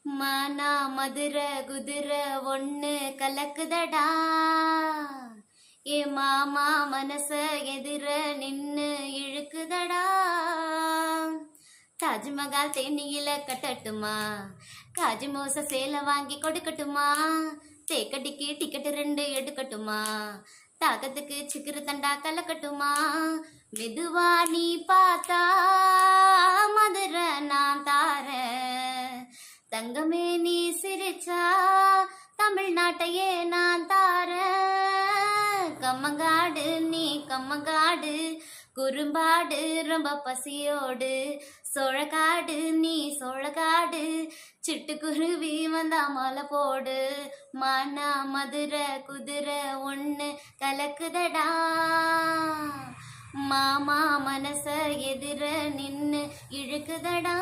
மானா மதுரை குதிரை ஒண்ணு கலக்குதடா. ஏ மாமா மனச எதிர நின்னு இழுக்குதடா. தாஜ்மஹால் தேனியில கட்டட்டுமா, காஜி மோச சேலை வாங்கி கொடுக்கட்டுமா, தேக்கடிக்கு டிக்கெட் 2 எடுக்கட்டுமா, தாகத்துக்கு சிக்கிரு தண்டா கலக்கட்டுமா. மெதுவா நீ பார்த்தா மதுரை நான் தாரேன், தங்கமே நீ சிரிச்சா தமிழ்நாட்டையே நான் தாரேன். கம்மங்காடு நீ கம்மங்காடு, குறும்பாடு ரொம்ப பசியோடு, சோழக்காடு நீ சோழக்காடு, சிட்டுக்குருவி வந்தா மாலை போடு. மானா மதுரை குதிரை ஒண்ணு கலக்குதடா. மாமா மனச எதிர நின்னு இழுக்குதடா.